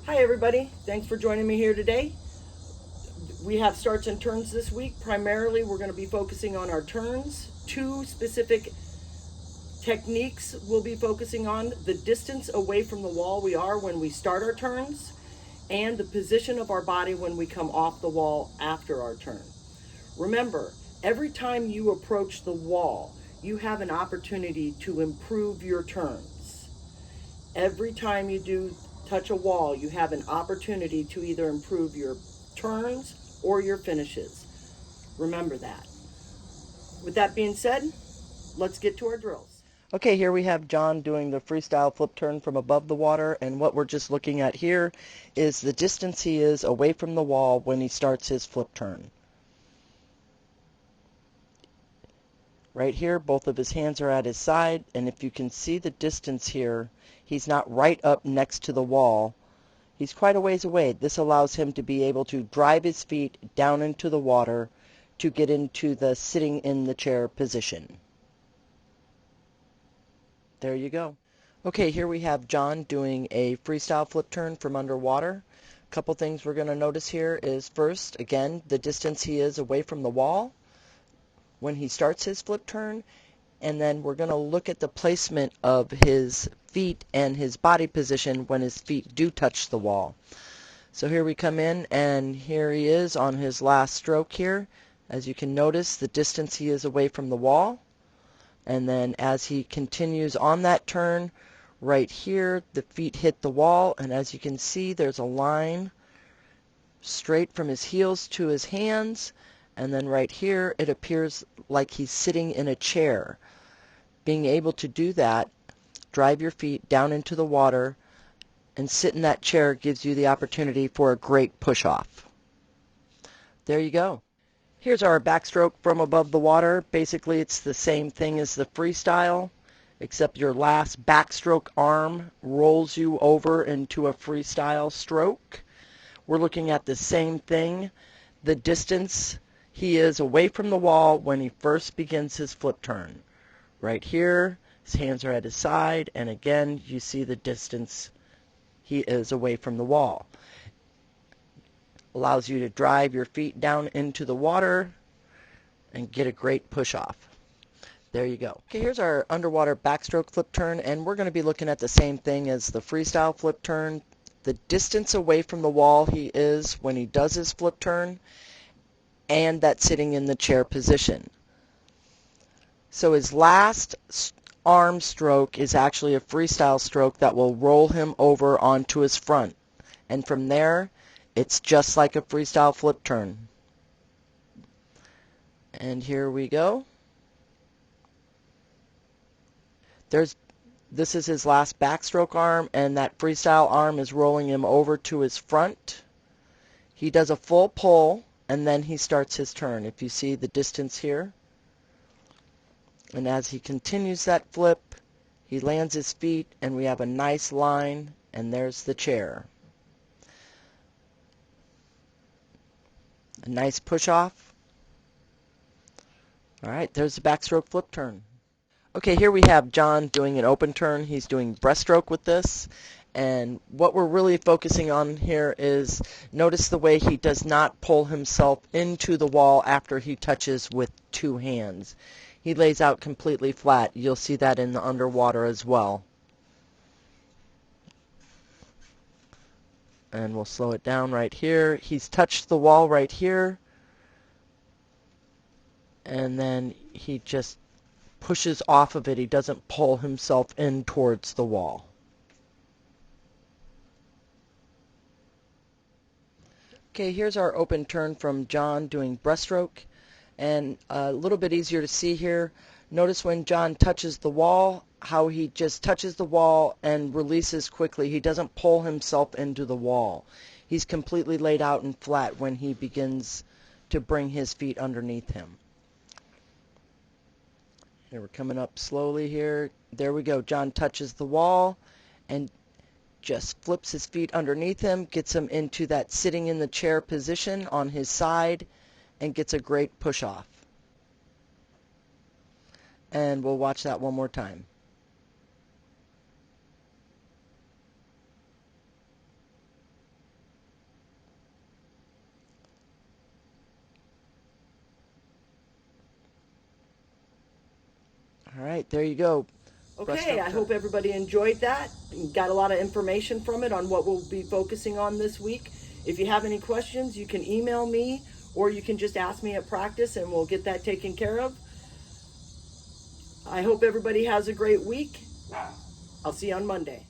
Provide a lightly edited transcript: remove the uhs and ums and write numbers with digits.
Hi everybody, thanks for joining me here today. We have starts and turns this week. Primarily we're going to be focusing on our turns. Two specific techniques we'll be focusing on: the distance away from the wall we are when we start our turns, and the position of our body when we come off the wall after our turn. Remember, every time you approach the wall, you have an opportunity to improve your turns. Every time you do touch a wall, you have an opportunity to either improve your turns or your finishes. Remember that. With that being said, let's get to our drills. Okay, here we have John doing the freestyle flip turn from above the water, and what we're just looking at here is the distance he is away from the wall when he starts his flip turn. Right here, both of his hands are at his side, and if you can see the distance here, he's not right up next to the wall. He's quite a ways away. This allows him to be able to drive his feet down into the water to get into the sitting in the chair position. There you go. Okay, here we have John doing a freestyle flip turn from underwater. A couple things we're going to notice here is, first, again, the distance he is away from the wall when he starts his flip turn, and then we're going to look at the placement of his feet and his body position when his feet do touch the wall. So here we come in, and here he is on his last stroke here. As you can notice, the distance he is away from the wall. And then as he continues on that turn, right here, the feet hit the wall, and as you can see, there's a line straight from his heels to his hands, and then right here, it appears like he's sitting in a chair. Being able to do that, drive your feet down into the water, and sit in that chair gives you the opportunity for a great push-off. There you go. Here's our backstroke from above the water. Basically, it's the same thing as the freestyle, except your last backstroke arm rolls you over into a freestyle stroke. We're looking at the same thing, the distance he is away from the wall when he first begins his flip turn. Right here, his hands are at his side, and again, you see the distance he is away from the wall. Allows you to drive your feet down into the water and get a great push off. There you go. Okay, here's our underwater backstroke flip turn, and we're going to be looking at the same thing as the freestyle flip turn. The distance away from the wall he is when he does his flip turn, and that sitting in the chair position. So his last arm stroke is actually a freestyle stroke that will roll him over onto his front. And from there, it's just like a freestyle flip turn. And here we go. This is his last backstroke arm, and that freestyle arm is rolling him over to his front. He does a full pull, and then he starts his turn. If you see the distance here. And as he continues that flip, he lands his feet, and we have a nice line, and there's the chair. A nice push off. All right, there's the backstroke flip turn. Okay, here we have John doing an open turn. He's doing breaststroke with this. And what we're really focusing on here is, notice the way he does not pull himself into the wall after he touches with two hands. He lays out completely flat. You'll see that in the underwater as well. And we'll slow it down right here. He's touched the wall right here. And then he just pushes off of it. He doesn't pull himself in towards the wall. Okay, here's our open turn from John doing breaststroke, and a little bit easier to see here. Notice when John touches the wall, how he just touches the wall and releases quickly. He doesn't pull himself into the wall. He's completely laid out and flat when he begins to bring his feet underneath him. Here we're coming up slowly here. There we go. John touches the wall and just flips his feet underneath him, gets him into that sitting in the chair position on his side, and gets a great push off. And we'll watch that one more time. All right, there you go. Okay, I hope everybody enjoyed that and got a lot of information from it on what we'll be focusing on this week. If you have any questions, you can email me or you can just ask me at practice and we'll get that taken care of. I hope everybody has a great week. I'll see you on Monday.